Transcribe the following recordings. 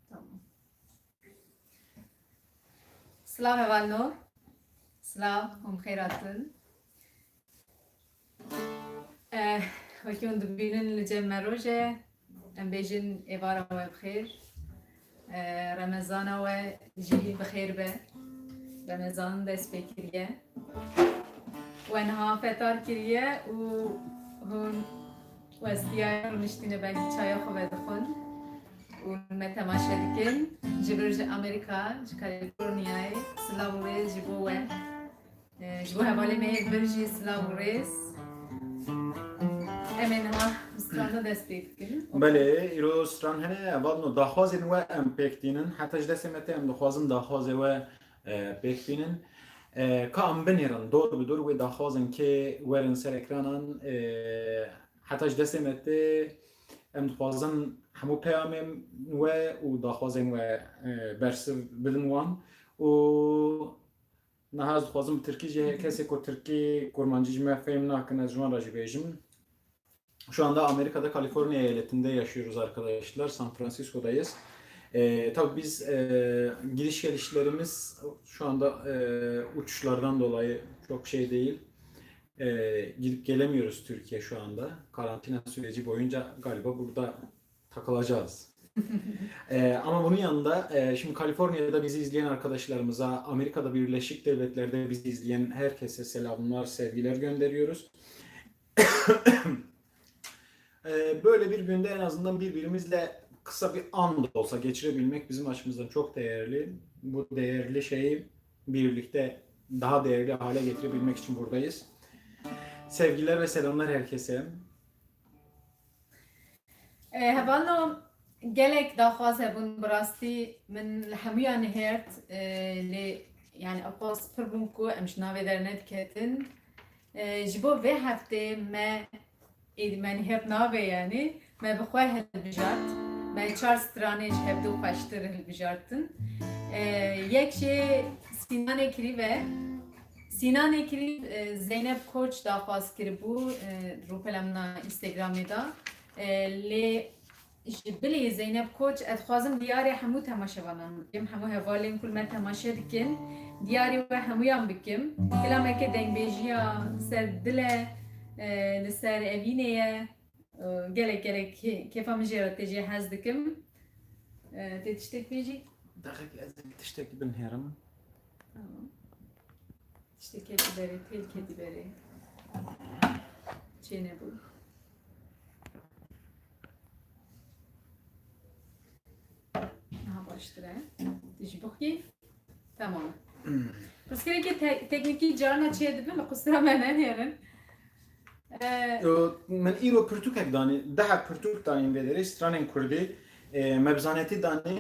Tamam. Slav evalno. Slav, هم خیراتن. وكيون دبينن لجمع روجه ام بيجن إبارة وبخير رمضان وجي بخير به رمضان دست بكريه وانها فتار كريه وهون وستيار ونشتينا بلي چايا خوبه دخون ونمتماشا دكن جبرج أمريكا كاليفورنيا سلاوريز جبوه جبو هوالي مهد برجي سلاوريز امنها سترانو دست بکن. بله ایرو ستران هنه اول نو داخوازن و ام پکتینن حتی جدست مته ام داخوازن داخوازه و پکتینن که ام بنیرن دور بدور و داخوازن که ورن سر اکرانان حتی جدست مته ام داخوازن همو پیامم و داخوازن و برس بدن وان و نهاز داخوازن ترکی جه کسی که ترکی کرمانجی جمع فهم ناکن از جوان راجع بیجم. Şu anda Amerika'da Kaliforniya eyaletinde yaşıyoruz arkadaşlar. San Francisco'dayız. Tabii biz gidiş gelişlerimiz şu anda uçuşlardan dolayı çok şey değil. Gidip gelemiyoruz Türkiye şu anda. Karantina süreci boyunca galiba burada takılacağız. Ama bunun yanında şimdi Kaliforniya'da bizi izleyen arkadaşlarımıza, Amerika'da Birleşik Devletler'de bizi izleyen herkese selamlar, sevgiler gönderiyoruz. Böyle bir günde en azından birbirimizle kısa bir an da olsa geçirebilmek bizim açımızdan çok değerli. Bu değerli şeyi birlikte daha değerli hale getirebilmek için buradayız. Sevgiler ve selamlar herkese. هبالنا gelek داخواز هبون براستی من الحمية نهرت ل يعني أقاس فربونكو أمش ناوي درنت كتن جبو في هفته ما من هب ناوي يعني ما بخواه هالبجارت ما چار سترانش هبدو خشتر هالبجارتن یک شي سینان اکری و سینان اکری زینب کوچ داخواز کربو روپلمنا اینستاگرامی دا لی بلی زینب کوچ ادخوازم دیاری همو تماشاوانم بکم همو حوالیم کل من تماشا دکن دیاری و همویان بکم کلامه که دنگ بیجیا سر دله لسر اوینه گلک کیفام جیرات تجی حز دکم تشتک بیجی؟ دقیقی از تشتکی بنهرم تشتکی بری تیل کدی بری چه نبود؟ baştıra. Dici bakayım. Tamam. Pes ki tekniki jarna çeydi mi? Kusura menen yarın. من ایرو پرتوکک دانی ده پرتوک دانیم بدری سترانین کردی مبزانتی دانی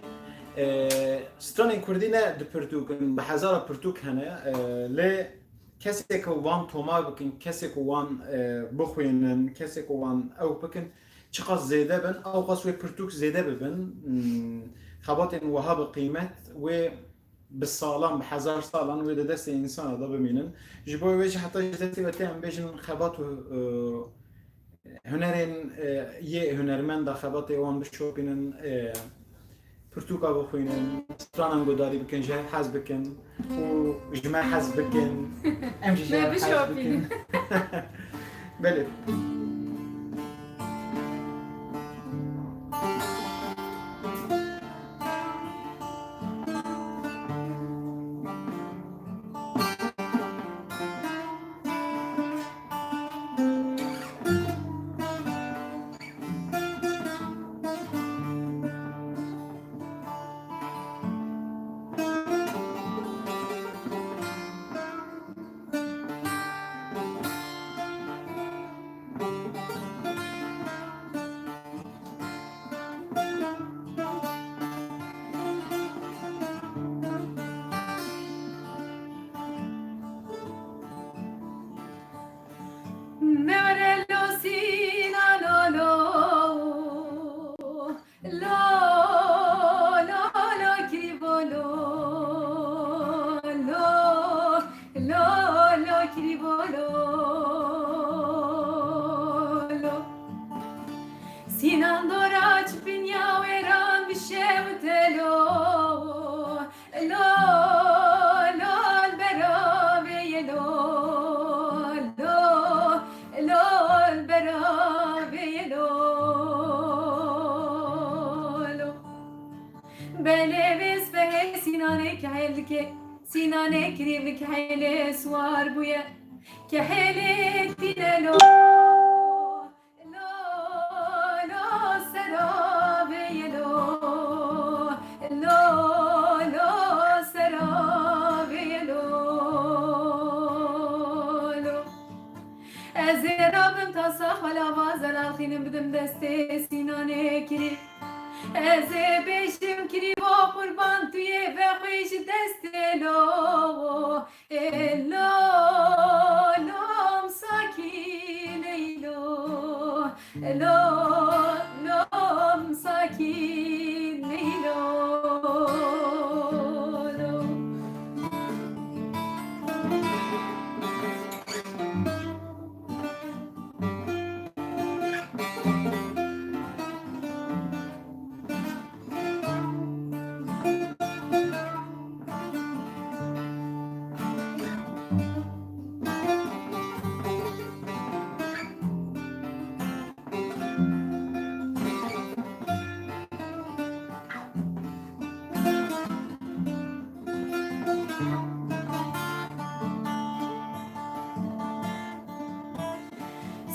سترانین کردی نه د پرتوکن به هزار پرتوک هنه ل کسی که وان توما بکن کسی که وان بخوینن کسی که وان او بکن چقدر زیاده بن او قصوی پرتوک زیاده ببن خبات وهاب قیمت و بالصالان بحزار صالان وده دست انسان ده بمینن جبوی وجه حتی جدتی و تیم بیشن خبات هنرین یه هنرمند خبات وان بشوپینن پرتوکا بخوینن سترانم گوداری بکن جه حز بکن و جمع حز بکن امجی جه حز بکن بله كحيل كي سيناني كريم كحيل سوار بويا كحيل تينا لو لو لو سرابي لو لو لو سرابي لو لو رابم تصاح ولا بازل الخين بدم دستي سيناني كريم بيشم كريم قربان توی بخویش دستلو لو لوم ساکین لو لوم ساکین لو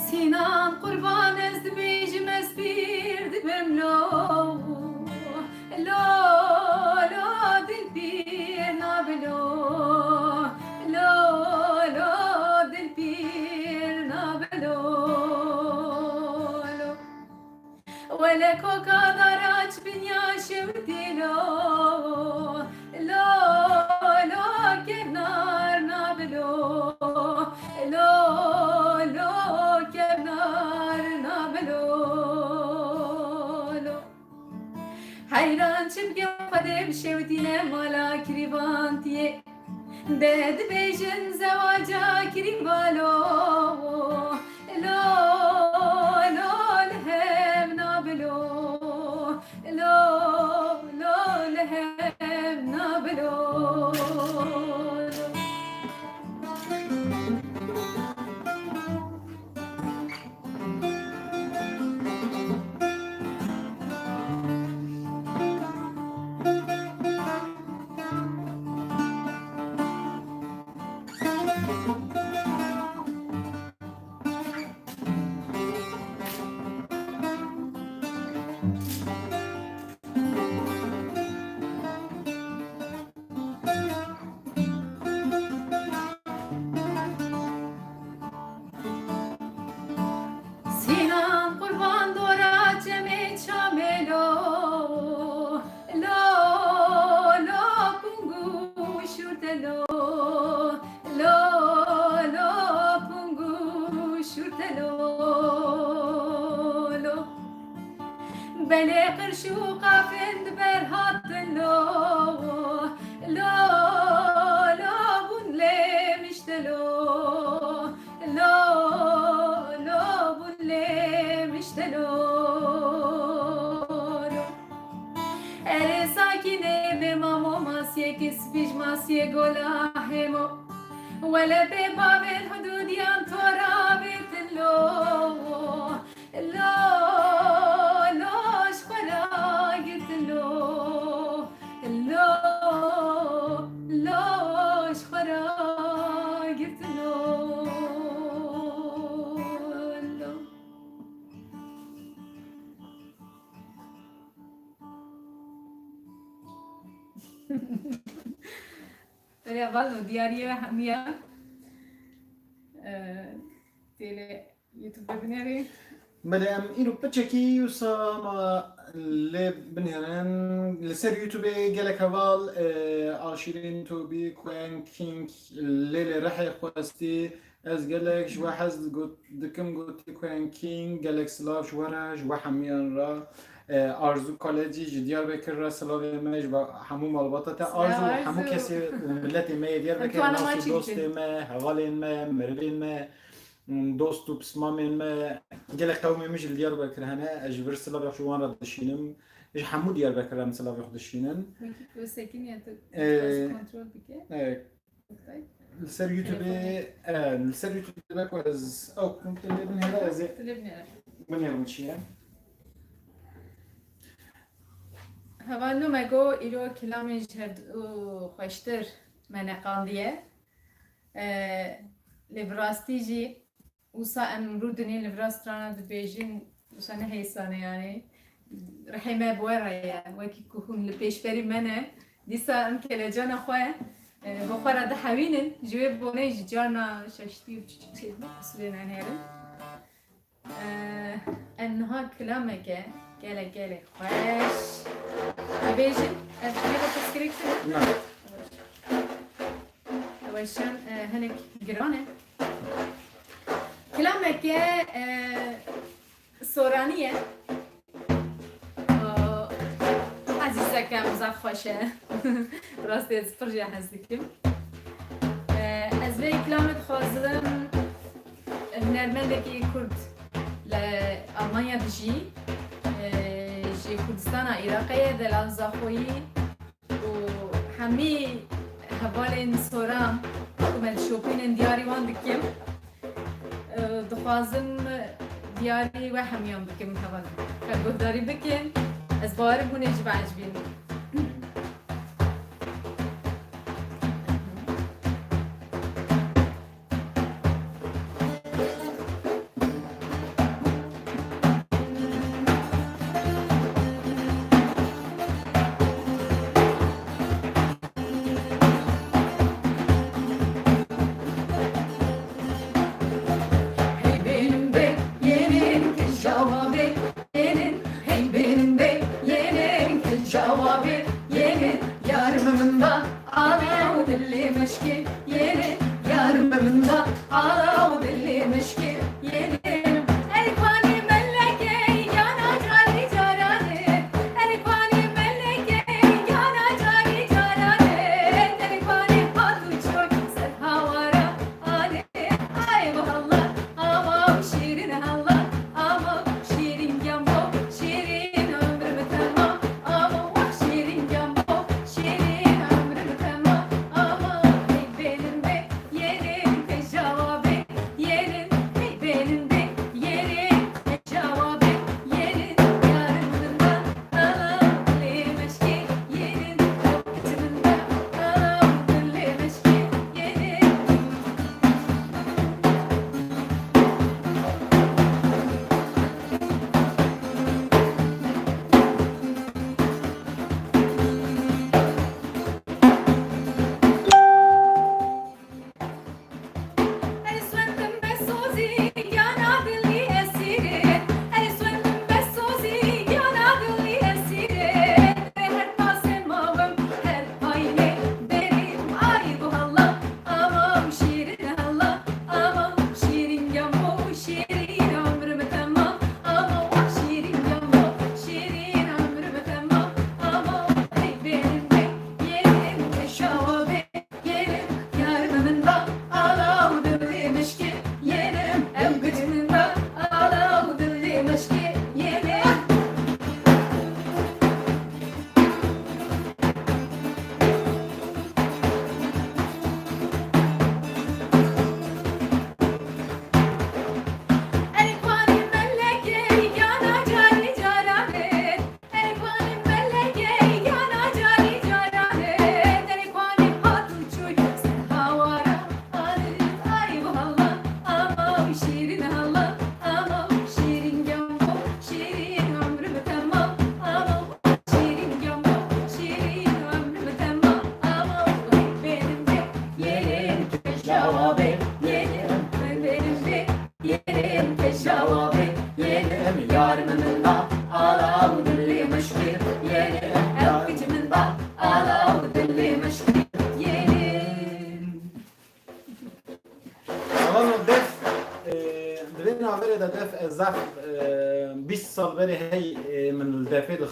Sinan kurban ezdi bejim espirdi bemlo lo lo dil bir nabelo lo lo dil bir nabelo lo ولك وقدر بنيا شوتيلو لو لو كنار نابلو لو لو كنار نابلو لو حيران شبقى قدم شوتينا مالا كريبانتي دد بيجن زواجا كريبالو لو لو لهم نابلو لو لو لهم نابلو Sinan kurban dora ceme çamelo lo lo pungu şurtelo lo lo pungu şurtelo lo bele qirşu qafind berhat lo lo lo bunle miştelo lo lo bunle miştelo ere sakine be mamo masye kisbiş masye golahemo ولا بباب الحدود ينطرابت لو لو لو شخراجت لو لو لو شخراجت لو يا بالو ديارية حمية تيلي يوتيوب بنيري ملام إنو بتشكي وسام لبنهرن لسر يوتيوب جالك هوال عشرين توبي كوين كينج ليلة رحي خوستي از جالك جوا حز قلت دكم قلت كوين كينج جالك سلاف جورا جوا حميان را آرزو کالجی دیار بکر را سلاوی میش با همون مالباتا تا آرزو همون کسی ملت می دیار بکر ناس دوست می حوالین می مربین می دوست و بسمامین می گله قومی میش دیار بکر هنه اجبر سلاوی خوان را دشینم اج همون دیار بکر را سلاوی خود دشینن و سکین یا تو کنترل بکه سر یوتیوب سر یوتیوب بکو از او کنت لبن هلا از من يوم چیه هوانو مگو ایرو کلامی جهد خوشتر منقان دیه لبراستی جی وسا امرودني لبراسترانا دبيجين وسا نهيسانه يعني رحمه بورا وكي كوهم لبيش بري منه ديسا ام كلاجانا خواه بخورا ده حوينن جواب بوني جانا شاشتي وشي مسؤولين عن هيرن انها كلامك قال خوش دبيجين افكيرا تسكريكتن نعم وشان هنك جرانه كلامك سورانية عزيزك مزاف خوشه راستی از فرجی حزدکیم از به کلامت خوازم هنرمندکی کرد لألمانيا بجي جي كردستان عراقية دلال زاخوي وحمي هبالين سورام كمال شوبين دياري وان دكيم دخوازم دیاری و همیان بکیم هوانم خبرداری بکیم از بار بونه جب عجبین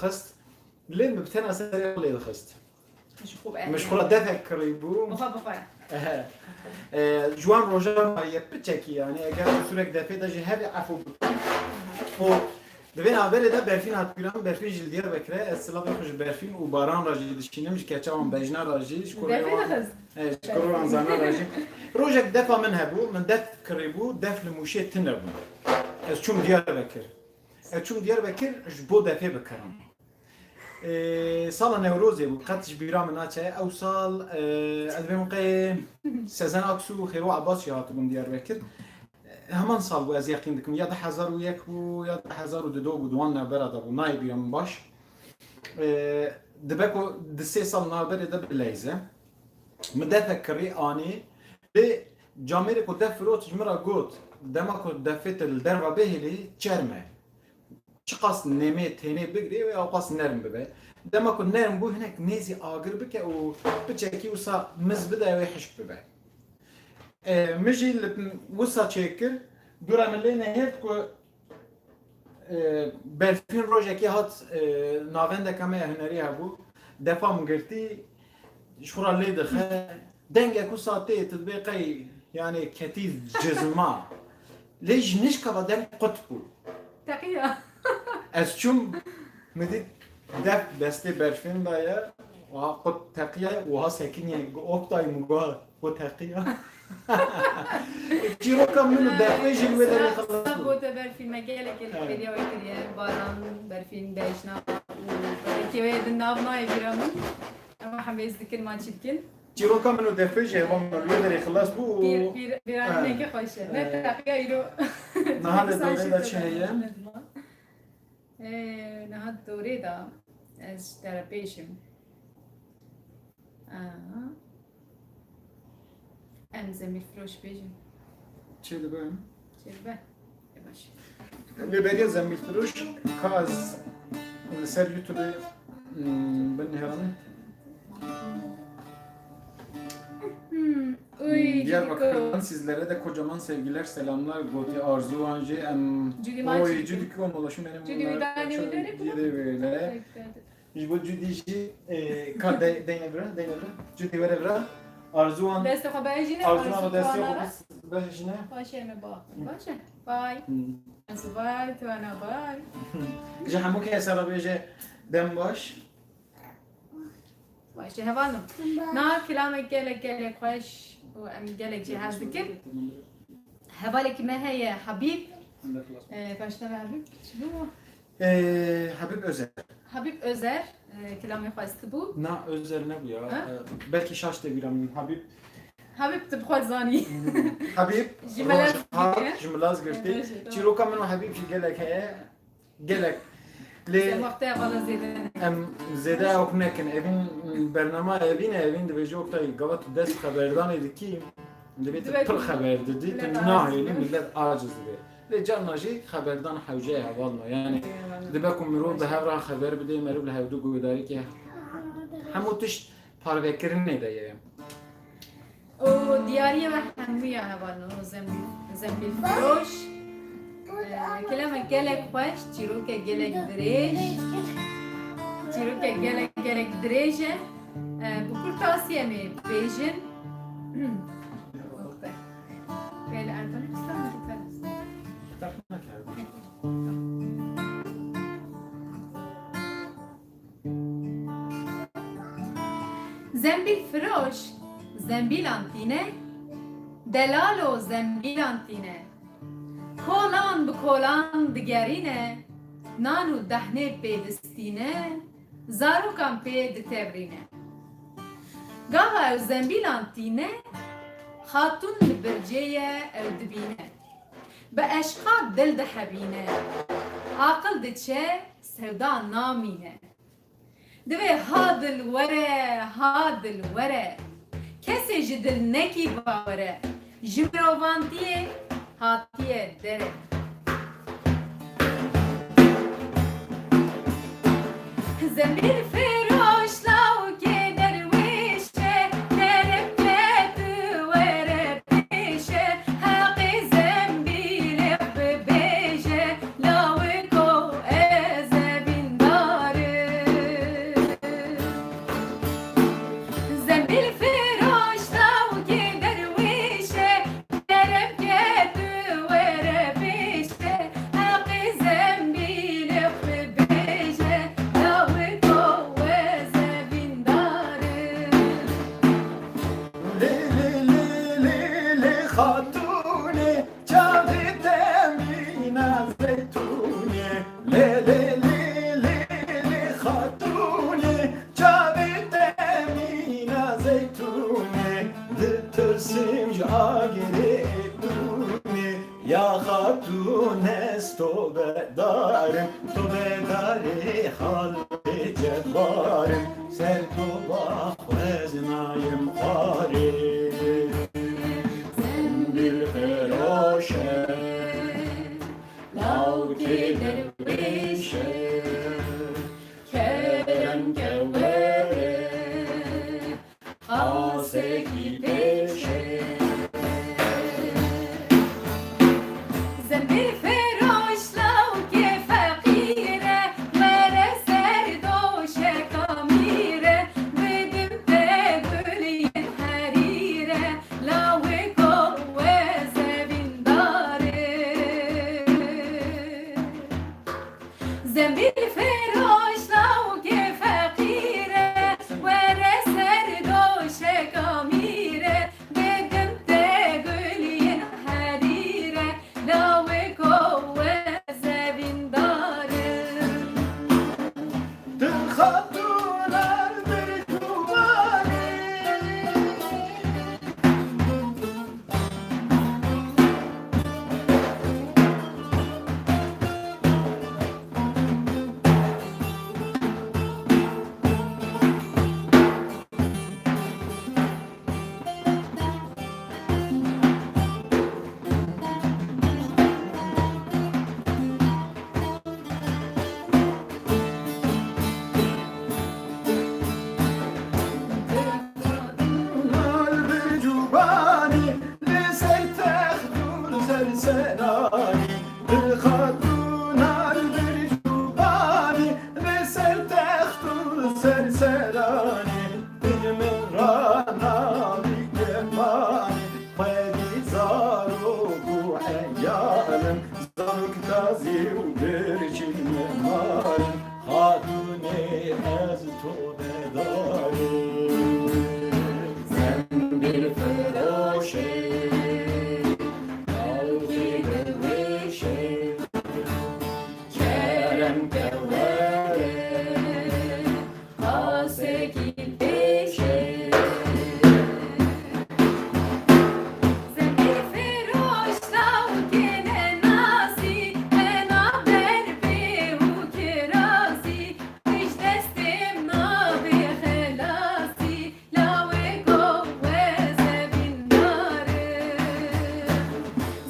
الخست لين بتنا سريع لي الخست مش مش خلا دفك ريبو بخا جوان روجا يبتشكي يعني اگر سورك دفه ده هبي عفو فو دبين عبر ده برفين هاتبيران برفين جلدير بكره السلاب يخش برفين وباران راجي دشينم كاتشام بجنا راجي شكرا عن زانا راجي روجك دفا من هبو من دف كريبو دف لموشي تنربو شوم ديار بكر شوم ديار بكر جبو دفه بكرم ساڵە نێورۆزێ بوو قەتش بیرا من ناچێ ئەو ساڵ ئەدبێم قێ سەزان ئاکس و خێرۆ عباسی هاتبووم دیاربێ کرد هەمان ساڵ بوو ئەز یەقین دکم یا 2001 بوو یا 2002 بوو دوان نابەرەدا بوو نایبیرم باش دبێک و سێ ساڵ نابەرێ دە بلەیزە مدەتە کڕی ئانی لێ جامێرێک و دە فرۆت ژمرە گوت دەما ku defêt li derva bêhêlî çerme çi qas nemê tenê bigirê û ew qas nerm bibe dema ku nerm bû hinek nêzî agir bike û biçekî wisa miz bide wê hişk bibe min jî li wisa çêkir dûra min lê nehêrt ku berfîn rojekê hat navendeka me hunerî hebû defa min girtî ji xura lê dixe dengek wisa tê tu dibê qey yani ketî cizma ليش نشكا بدل قطبو تقية از چون مدي دف بستي برفين بايا وها قط تقية وها ساكنية اوبتاي مقال قط تقية جيرو كم منو دفوي جيل ودري خلاص بوتا برفين مجالك الفيديو ويكريا باران برفين بيشنا وكي ويد الناب ناي بيرامن اما حميز ذكر ما تشكل جيرو كم منو دفوي جيل ودري خلاص بو بيران نيكي خوشه نتقية يلو نهار الدوري دا شهية نهار الدوري دا از دربيشم امزمي فروش بيجم چه دبم؟ شربه باش لبريا زميل فروش كاز سر يوتيوب بنهران Diyarbakır'dan sizlere de kocaman sevgiler, selamlar. Goti Arzu Anji, oy Judy kim olaşım benim bunlar çok yeri böyle. Bu Judy'ci kad denebra. Judy verebra. Arzu An. دست خبرجینه Arzu An desti okuz. Başına. باشه با باشه بای از بای تو انا بای Jahamu ki esara beje dem baş. باشه هوانم نا كلامك قالك خوش وام قالك جهاز ذكر هوالك ما هي حبيب فاشتغل حبيب شنو Habib Özer. حبيب أزر كلامي خواست بو Na Özer ne bu ya? Belki şaş da bilemem. Habib. حبيب تبخوت زاني Habib. جملات جملات قلتي. Çiroka منو Habib شي قالك هي قالك ليه وقتها والله زيدان ام زده او نکن evin برنامه evin دبیجه وقتی قوت دست خبردان دکی دبیت پر خبر دادی نه یعنی ملت عاجز دی لجان ناجی خبردان حوجه والله يعني دبکم مرو به هر خبر بده مرو له دو گوداری که همو تش پاروکرین نیده وديارية وحنوية هبالو زنبيل فروش كلامك قالك خوش تيروكا قالك دريج تيروكا قالك دريجة بكل تاسية مي بيجن بيلا أنتوني بستاني زنبيل فروش زنبيل انتينه دلالو زنبيل انتينه کولان به کولان دگرینه نانو دهنه پیدستینه زارو کم پید تبرینه گاه او زنبیل انتینه خاتون برجیه او دبینه به اشقا دل دحبینه عاقل دچه سودا نامینه دوی هادل وره کسی جدل نکی باوره جمروانتیه هاتیه دره زمین فروش لاو که درویشه دربت وره پیشه حقی زنبیل ببیشه لاوی کو ازبین داره زنبیل فروش لاو که درویشه دربت وره پیشه حقی زنبیل ببیشه لاوی کو ازبین داره لی خاتونه چاوی دمینه زیتونه لی خاتونه Ya hatun ez tobedarım, tobedari halde cebbarım, ser toba veznayım harim. Zendil feroşe, lavki dervişe, kerem kevere, aseki peşe. زنبیل فراش لو که فقیره وره سر دوشه کامیره بدم تگلین حریره لاوی کوه زبین داره زنبیل فراش لو که فقیره وره سر دوشه کامیره بدم تگلین حریره لاوی کوه زبین داره Tüm hatunlar bir kumari. بالبجوباني لسر تخدون سرسراني الخاتون البجوباني لسر تخدون سرسراني بالمرانا بكماني خيدي زارو بوحيالم زارك تازي وبرشي المارم خاتوني از تو بداري bir feroşe, lavki dervişe, kerem kevere, asekil peşe. زنبیل فراش لو که نناسی انا بربی و کراسی پیش دستم نابی خلاصی لاوی کوه زبین داره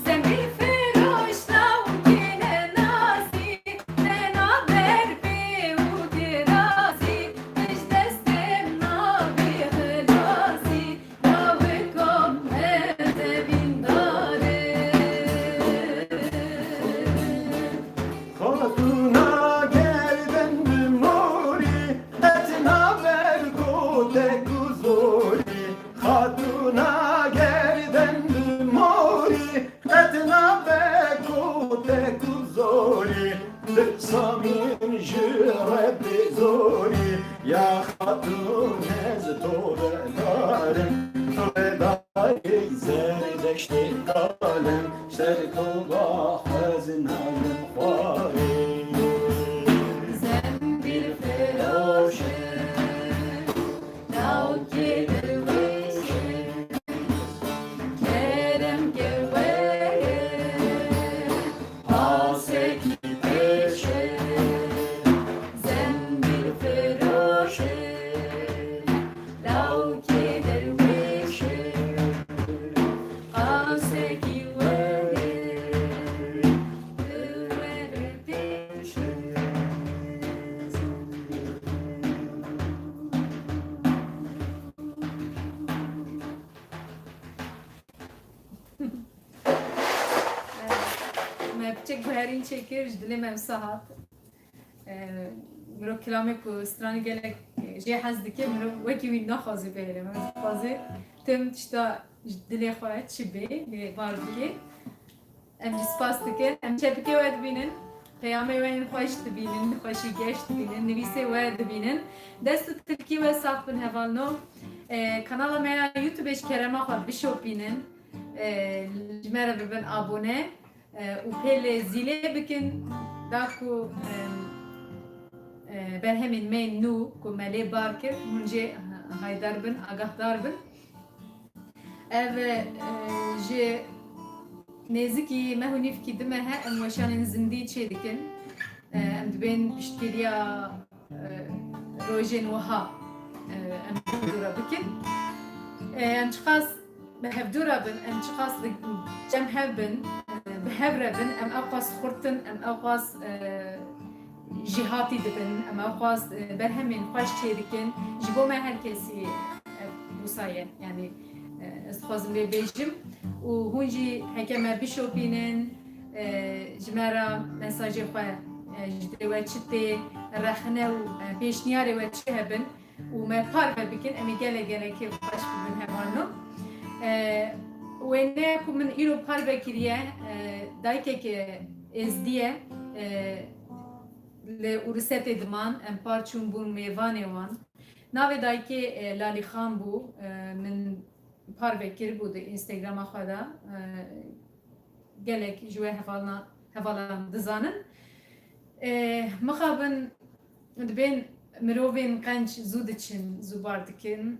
زنبیل فراش لو که نناسی انا بربی و کراسی پیش دستم نابی خلاصی لاوی کوه زبین داره Hatuna gelden memori, etna vergote kuzori. Hatuna gelden memori, etna vergote kuzori. Tıksamin jürebbi zori, ya hatun ez tobedarım, tobedari zerdeşti kalem, şer toba hazinayım khari. زنبیل فراشه لو که درویشه کرم گوهره Aseki peşe, زنبیل فراشه لو که درویشه آسکی وره وره پیشه ما بچك بهرين شكر جدلي ما بساعات مرو كلامي كو ستراني قالك جي حز دكي مرو وكي وين نخازي بهري ما خازي تم تشتا جدلي خوات شبي باربكي ام سپاس دكي ام شبكي واد بينن قيامي وين خوش دبينن خوشي گشت دبينن نويسي واد دبينن دست تركي و صاحب هفالنو kanala me YouTube'eş kerema xwar bişopînin jmere bibin abone û pêlê zîlê bikin da ku berhemên me nû ku me lê bar kir hûn jê haydar bin agahdar bin ev ji نزیکی مهونیف کی دمه ها ام وشان زندی چه دیکن ام دبین پشتگیریا روژن وها ام دورا بکن ام شخص بهف دورا بن ام شخص جم هبن بهبره بن ام اوقاس خورتن ام اوقاس جهاتی دبن ام اوقاس برهمین خوش چه دیکن جبو ما هر کسی بوسایه yani استخوازم بیجیم و هونجی حکمه بشوپینن جمرا مساج خواه جدی و چتی رخنه و پیشنیاری و چه هبن و ما پار بکن امی گله که خوش ببین همانو و نه که من ایرو پار بکریه دایکه که ازدیه لورست دمان ام پار چون بون میوانه وان ناوی دایکه لالی خان بو من پار بکر بود اینستاگرام خدا گلک جوه هفالان دزانن مخابن دبین مروین قنچ زودچن زوباردکن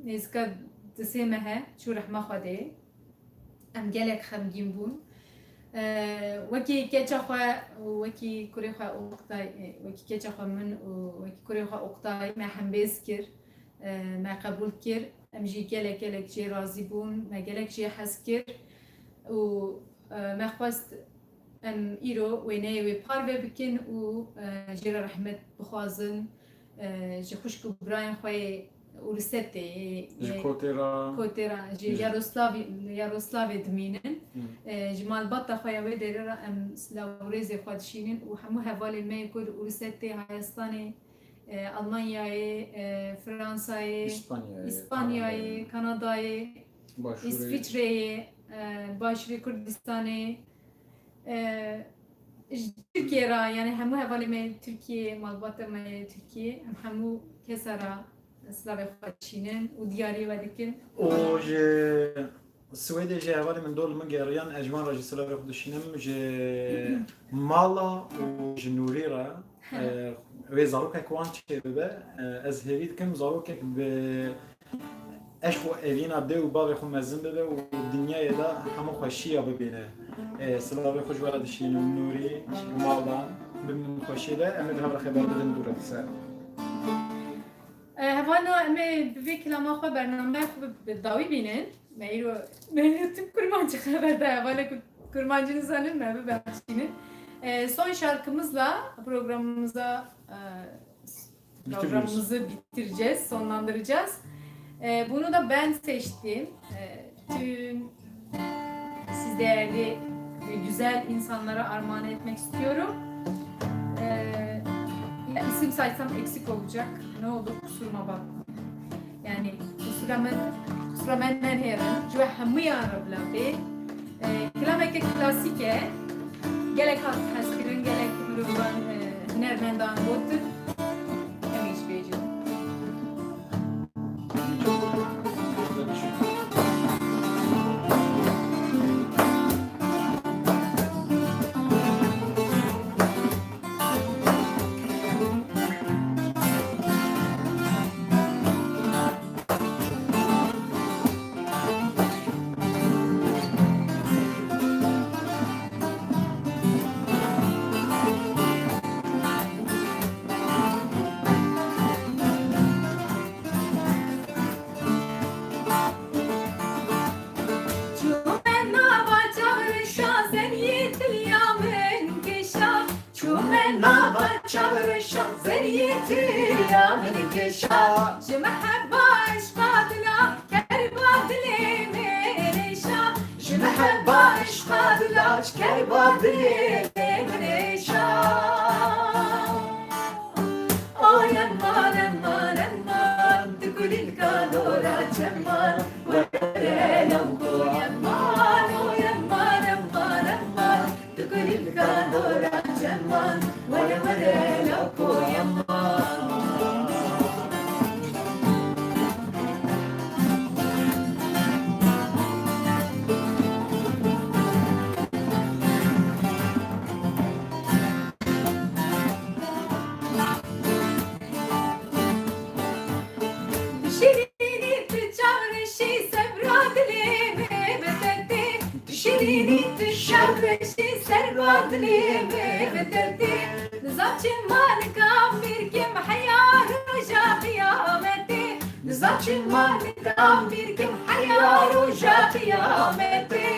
نیزکا دسیمه ها چو رحمه خوده ام گلک خمگین بون وکی کچا خواه وکی کری خواه اقتای وکی کچا خواه من وکی کری خواه اقتای ما هم بیز کر ما قبول کر ام جی گلک جی راضی بون ما گلک جی حس کر و ما خواست ام ایرو وینه وی پار بکن و جیر رحمت بخوازن جی خوشکو براین خواه ورسته جی کوتیرا جی یاروسلاوی دمینن جمال باتا خواه وی دیره ام سلاوریزی خوادشینن و همو حوالی می کر ورسته هایستانی آلمانیای فرانسای اسپانیای کانادای اسویچره باشوری کردستانی Türkiye ra yani hemu hevali me Türkiye malbata me Türkiye hemu kesara Slavya xaçinen u diyari vedikin o je Swede je hevali min dol min geriyan ecman ra Slavya xaçinen je mala u jinuri ra ve zarok ekwan çebe ez hevit kim zarok be eşku evina de u bavê xwe mezin bibe û dinyayê de hemû xweşiya bibîne. Silavê xwe ji we re dişînin nûrî malan bimînin xweşî de em ê bi hev re xeber bidin dûre ser. Hevano em ê bi vê kilama xwe bernameya xwe bi dawî bînin. Me îro tüm kurmancı xeber de hevala ku kurmancı nizanin me bibexşînin. Son şarkımızla programımızı bitireceğiz, sonlandıracağız. Bunu da ben seçtim. Tüm siz değerli ve güzel insanlara armağan etmek istiyorum. İsim saysam eksik olacak. Ne olur kusuruma bakma. Yani kusura menden herin. Cüve hemmiyan rablabi. Kilamek klasike. Gelek haskirin, gelek hürüban hünermendan botur. Emiş beyciğim. شیرینی تو شبشی سربادنی بدردی نزاچی مالکم بیرکم حیار و جا قیامتی نزاچی مالکم بیرکم حیار و جا قیامتی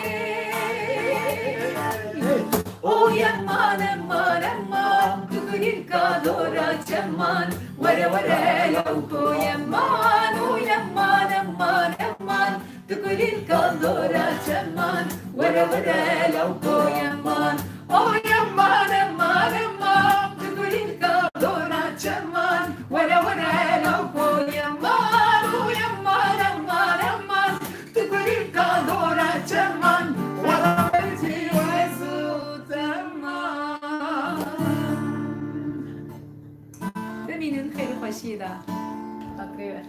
O yaman aman aman Kukurin kadora chaman Wara wara lauko yaman O yaman aman aman Kukurin kadora chaman Wara wara lauko yaman O yaman aman aman Kukurin kadora chaman Wara wara lauko yaman O yaman aman aman Kukurin kadora chaman Wara ببینین خیلی خوشیده تقریبا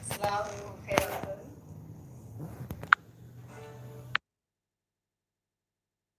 Selamun